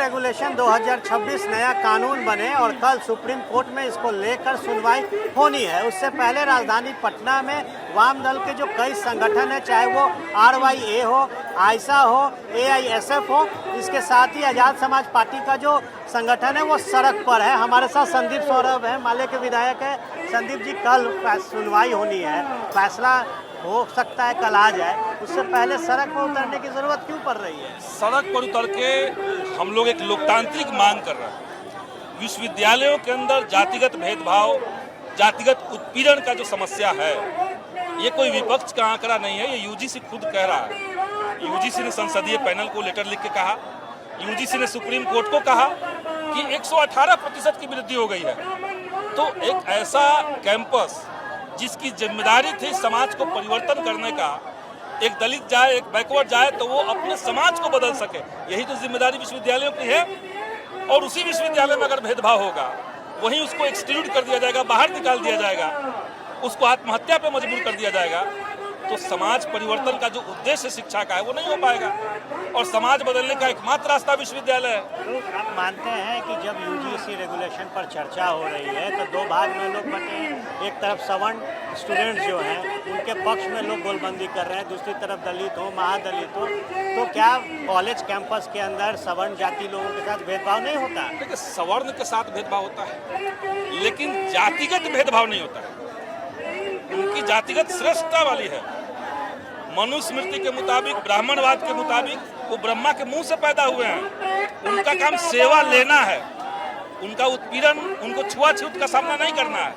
Regulation 2026 नया कानून बने और कल सुप्रीम कोर्ट में इसको लेकर सुनवाई होनी है। उससे पहले राजधानी पटना में वाम दल के जो कई संगठन हैं, चाहे वो RYA हो, आयसा हो, AISF हो, इसके साथ ही आज़ाद समाज पार्टी का जो संगठन है वो सड़क पर है। हमारे साथ संदीप सौरभ है, माले के विधायक है। संदीप जी, कल सुनवाई होनी है, फैसला हो सकता है कल आ जाए, उससे पहले सड़क पर उतरने की जरूरत क्यों पड़ रही है? सड़क पर उतर के हम लोग एक लोकतांत्रिक मांग कर रहे हैं। विश्वविद्यालयों के अंदर जातिगत भेदभाव, जातिगत उत्पीड़न का जो समस्या है, ये कोई विपक्ष का आंकड़ा नहीं है, ये UGC खुद कह रहा है। UGC ने संसदीय पैनल को लेटर लिख के कहा, UGC ने सुप्रीम कोर्ट को कहा कि 118% की वृद्धि हो गई है। तो एक ऐसा कैंपस जिसकी जिम्मेदारी थी समाज को परिवर्तन करने का, एक दलित जाए, एक बैकवर्ड जाए तो वो अपने समाज को बदल सके, यही तो जिम्मेदारी विश्वविद्यालयों की है। और उसी विश्वविद्यालय में अगर भेदभाव होगा, वहीं उसको एक्सक्लूड कर दिया जाएगा, बाहर निकाल दिया जाएगा, उसको आत्महत्या पे मजबूर कर दिया जाएगा, तो समाज परिवर्तन का जो उद्देश्य शिक्षा का है वो नहीं हो पाएगा। और समाज बदलने का एकमात्र रास्ता विश्वविद्यालय है। तो आप मानते हैं कि जब UGC रेगुलेशन पर चर्चा हो रही है तो दो भाग में लोग बटे हैं। एक तरफ सवर्ण स्टूडेंट्स जो हैं उनके पक्ष में लोग गोलबंदी कर रहे हैं, दूसरी तरफ दलित हो, महादलित हो, तो क्या कॉलेज कैंपस के अंदर सवर्ण जाति लोगों के साथ भेदभाव नहीं होता? देखिए, सवर्ण के साथ भेदभाव होता है, लेकिन जातिगत भेदभाव नहीं होता है। उनकी जातिगत श्रेष्ठता वाली है। मनुस्मृति के मुताबिक, ब्राह्मणवाद के मुताबिक वो ब्रह्मा के मुंह से पैदा हुए हैं। उनका काम सेवा लेना है, उनका उत्पीड़न, उनको छुआछूत का सामना नहीं करना है,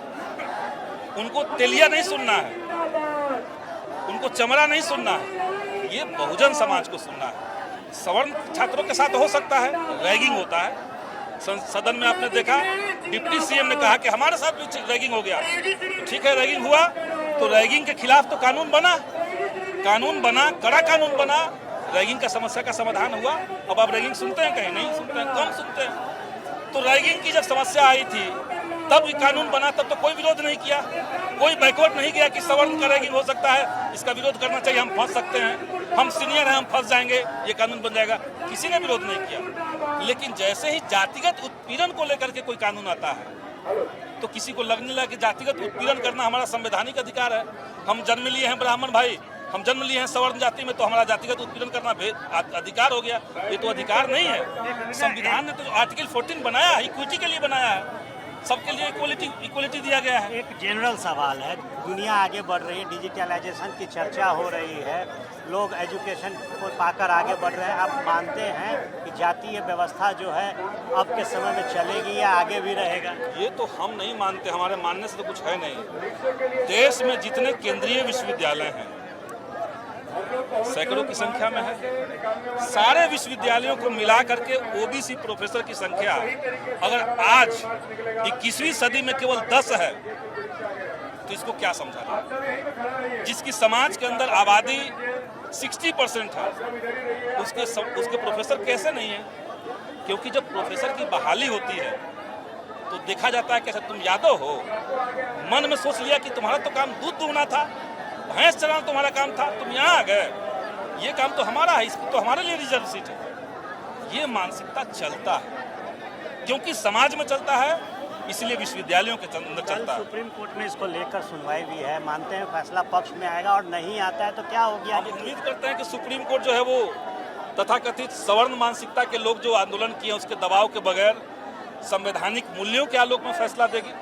उनको तेलिया नहीं सुनना है, उनको चमड़ा नहीं सुनना है, ये बहुजन समाज को सुनना है। सवर्ण छात्रों के साथ हो सकता है, रैगिंग होता है। सदन में आपने देखा, डिप्टी CM ने कहा कि हमारे साथ भी रैगिंग हो गया। तो ठीक है, रैगिंग हुआ तो रैगिंग के खिलाफ तो कानून बना, कड़ा कानून बना, रैगिंग का समस्या का समाधान हुआ। अब आप रैगिंग सुनते हैं? कहीं नहीं सुनते हैं, कम सुनते हैं। तो रैगिंग की जब समस्या आई थी तब कानून बना, तब तो कोई विरोध नहीं किया, कोई बैकवर्ड नहीं किया कि सवर्ण का रैगिंग हो सकता है, इसका विरोध करना चाहिए, हम फंस सकते हैं, हम सीनियर हैं, हम फंस जाएंगे, ये कानून बन जाएगा, किसी ने विरोध नहीं किया। लेकिन जैसे ही जातिगत उत्पीड़न को लेकर के कोई कानून आता है तो किसी को लगने लगा कि जातिगत उत्पीड़न करना हमारा संवैधानिक अधिकार है। हम जन्म लिए हैं ब्राह्मण भाई, हम जन्म लिए हैं सवर्ण जाति में, तो हमारा जातिगत उत्पीड़न करना अधिकार हो गया। ये तो अधिकार नहीं है। संविधान ने तो आर्टिकल 14 बनाया है, इक्विटी के लिए बनाया है, सबके लिए इक्वलिटी दिया गया है। एक जनरल सवाल है, दुनिया आगे बढ़ रही है, डिजिटलाइजेशन की चर्चा हो रही है, लोग एजुकेशन को पाकर आगे बढ़ रहे हैं। आप मानते हैं कि जातीय व्यवस्था जो है अब के समय में चलेगी या आगे भी रहेगा? ये तो हम नहीं मानते, हमारे मानने से तो कुछ है नहीं। देश में जितने केंद्रीय विश्वविद्यालय हैं, सैकड़ों की संख्या में है। सारे विश्वविद्यालयों को मिला करके OBC प्रोफेसर की संख्या अगर आज 21वीं सदी में केवल 10 है तो इसको क्या समझा? जिसकी समाज के अंदर आबादी 60% है, उसके प्रोफेसर कैसे नहीं है? क्योंकि जब प्रोफेसर की बहाली होती है तो देखा जाता है कि अच्छा तुम यादव हो, मन में सोच लिया कि तुम्हारा तो काम दूध दूहना था, भैंस चलाना तुम्हारा काम था, तुम यहाँ आ गए, ये काम तो हमारा है, इसको तो हमारे लिए रिजर्व सीट है। ये मानसिकता चलता है, क्योंकि समाज में चलता है, इसलिए विश्वविद्यालयों के अंदर चलता है। सुप्रीम कोर्ट में इसको लेकर सुनवाई भी है, मानते हैं फैसला पक्ष में आएगा, और नहीं आता है तो क्या हो गया? हम उम्मीद करते हैं कि सुप्रीम कोर्ट जो है वो तथाकथित सवर्ण मानसिकता के लोग जो आंदोलन किए उसके दबाव के बगैर संवैधानिक मूल्यों के आलोक में फैसला देगी,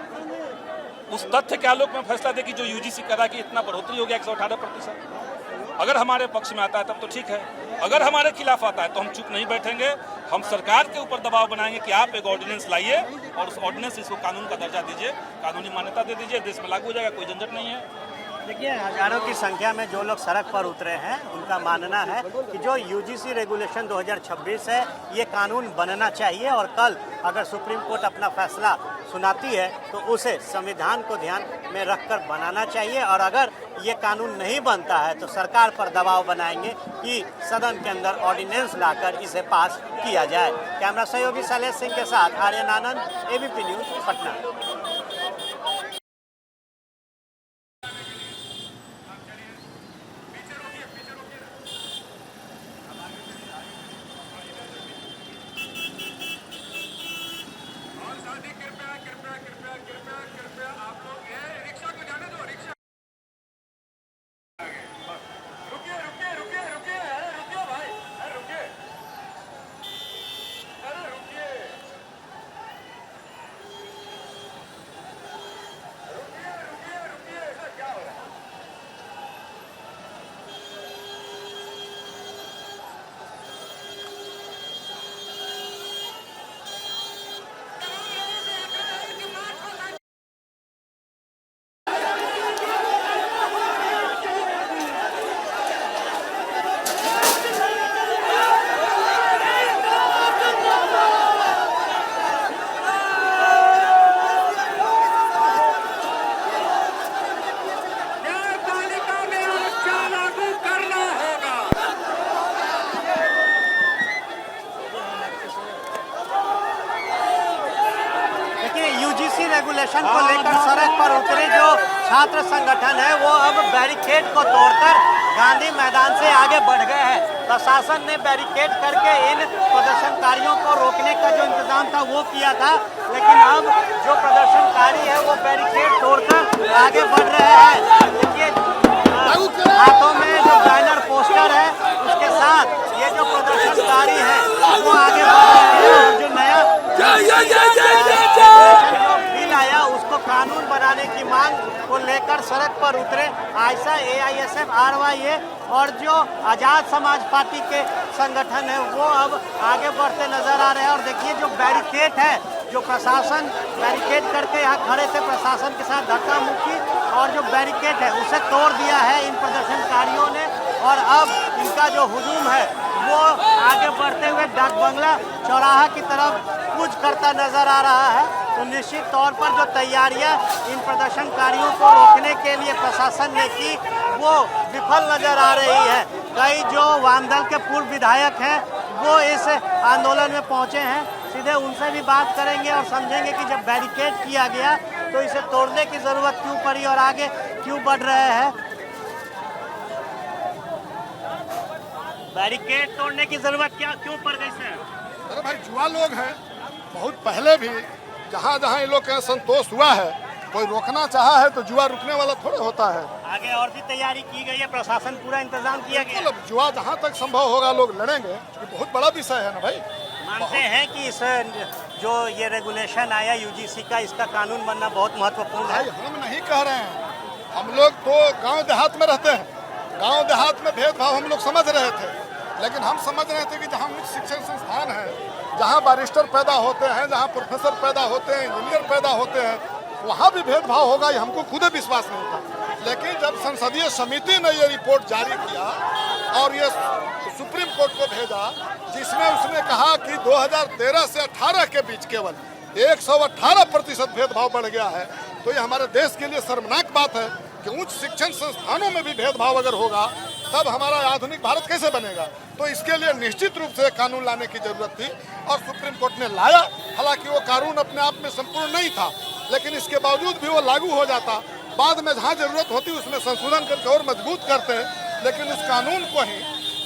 उस तथ्य के आलोक में फैसला देगी जो UGC कह रहा है कि इतना बढ़ोतरी हो गया 118%। अगर हमारे पक्ष में आता है तब तो ठीक है, अगर हमारे खिलाफ आता है तो हम चुप नहीं बैठेंगे। हम सरकार के ऊपर दबाव बनाएंगे कि आप एक ऑर्डिनेंस लाइए और उस ऑर्डिनेंस इसको कानून का दर्जा दीजिए, कानूनी मान्यता दे दीजिए, देश में लागू हो जाएगा, कोई झंझट नहीं है। देखिए, हजारों की संख्या में जो लोग सड़क पर उतरे हैं, उनका मानना है कि जो UGC रेगुलेशन 2026 है ये कानून बनना चाहिए, और कल अगर सुप्रीम कोर्ट अपना फैसला सुनाती है तो उसे संविधान को ध्यान में रखकर बनाना चाहिए, और अगर ये कानून नहीं बनता है तो सरकार पर दबाव बनाएंगे कि सदन के अंदर ऑर्डिनेंस लाकर इसे पास किया जाए। कैमरा सहयोगी शैलेश सिंह के साथ आर्यन आनंद, ABP news, Patna. UGC regulation को लेकर सड़क पर उतरे जो छात्र संगठन है वो अब बैरिकेड को तोड़कर गांधी मैदान से आगे बढ़ गए हैं। प्रशासन ने बैरिकेड करके इन प्रदर्शनकारियों को रोकने का जो इंतजाम था वो किया था, लेकिन अब जो प्रदर्शनकारी है वो बैरिकेड तोड़कर आगे बढ़ रहे हैं। देखिए हाथों में जो बैनर पोस्टर है उसके साथ ये जो प्रदर्शनकारी है वो आगे बढ़ रहे हैं और जो नया जो बिल आया उसको कानून बनाने की मांग को लेकर सड़क पर उतरे आयशा, AISF, RYA और जो आज़ाद समाज पार्टी के संगठन है वो अब आगे बढ़ते नजर आ रहे हैं। और देखिए जो बैरिकेड है, जो प्रशासन बैरिकेड करके यहाँ खड़े थे, प्रशासन के साथ धक्का मुक्की और जो बैरिकेड है उसे तोड़ दिया है इन प्रदर्शनकारियों ने। और अब इनका जो हुजूम है वो आगे बढ़ते हुए डाक बंगला चौराहा की तरफ कूच करता नजर आ रहा है। तो निश्चित तौर पर जो तैयारियां इन प्रदर्शनकारियों को रोकने के लिए प्रशासन ने की वो विफल नजर आ रही है। कई जो वामदल के पूर्व विधायक हैं वो इस आंदोलन में पहुंचे हैं, सीधे उनसे भी बात करेंगे और समझेंगे कि जब बैरिकेड किया गया तो इसे तोड़ने की ज़रूरत क्यों पड़ी और आगे क्यों बढ़ रहे हैं। बैरिकेड तोड़ने की ज़रूरत क्यों पड़ गई सर? अरे भाई जुआ लोग हैं, बहुत पहले भी जहाँ जहाँ ये लोग का संतोष हुआ है, कोई रोकना चाहा है तो जुआ रुकने वाला थोड़ा होता है। आगे और भी तैयारी की गई है, प्रशासन पूरा इंतजाम किया गया है। मतलब जुआ जहाँ तक संभव होगा लोग लड़ेंगे, ये बहुत बड़ा विषय है ना भाई। मानते हैं कि इस जो ये रेगुलेशन आया यूजीसी का, इसका कानून बनना बहुत महत्वपूर्ण है। भाई हम नहीं कह रहे हैं, हम लोग तो गांव देहात में रहते हैं, गांव देहात में भेदभाव हम लोग समझ रहे थे, लेकिन हम समझ रहे थे कि जहाँ उच्च शिक्षण संस्थान है, जहाँ बैरिस्टर पैदा होते हैं, जहाँ प्रोफेसर पैदा होते हैं, इंजीनियर पैदा होते हैं, वहाँ भी भेदभाव होगा, ये हमको खुद विश्वास नहीं था। लेकिन जब संसदीय समिति ने ये रिपोर्ट जारी किया और ये सुप्रीम कोर्ट को भेजा, जिसमें उसने कहा कि 2013 से 18 के बीच केवल 118% भेदभाव बढ़ गया है, तो ये हमारे देश के लिए शर्मनाक बात है कि उच्च शिक्षण संस्थानों में भी भेदभाव अगर होगा तब हमारा आधुनिक भारत कैसे बनेगा। तो इसके लिए निश्चित रूप से कानून लाने की जरूरत थी और सुप्रीम कोर्ट ने लाया। हालांकि वो कानून अपने आप में संपूर्ण नहीं था, लेकिन इसके बावजूद भी वो लागू हो जाता। बाद में जहाँ जरूरत होती उसमें संशोधन करके और मजबूत करते, लेकिन उस कानून को ही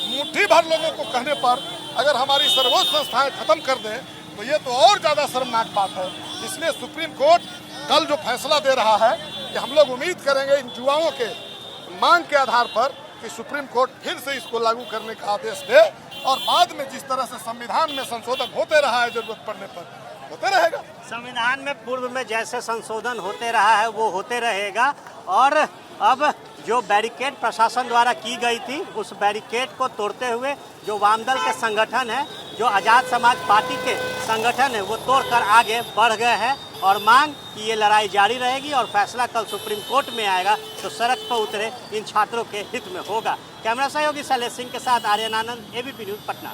मुट्ठी भर लोगों को कहने पर अगर हमारी सर्वोच्च संस्थाएं खत्म कर दें तो ये तो और ज़्यादा शर्मनाक बात है। इसलिए सुप्रीम कोर्ट कल जो फैसला दे रहा है कि हम लोग उम्मीद करेंगे इन युवाओं के मांग के आधार पर कि सुप्रीम कोर्ट फिर से इसको लागू करने का आदेश दे और बाद में जिस तरह से संविधान में संशोधन होते रहा है जरूरत पड़ने पर होते रहेगा। संविधान में पूर्व में जैसे संशोधन होते रहा है वो होते रहेगा। और अब जो बैरिकेड प्रशासन द्वारा की गई थी उस बैरिकेड को तोड़ते हुए जो वामदल के संगठन है, जो आज़ाद समाज पार्टी के संगठन है, वो तोड़कर आगे बढ़ गए हैं और मांग कि ये लड़ाई जारी रहेगी और फैसला कल सुप्रीम कोर्ट में आएगा तो सड़क पर उतरे इन छात्रों के हित में होगा। कैमरा सहयोगी शैलेश सिंह के साथ आर्यन आनंद, ABP न्यूज़, पटना।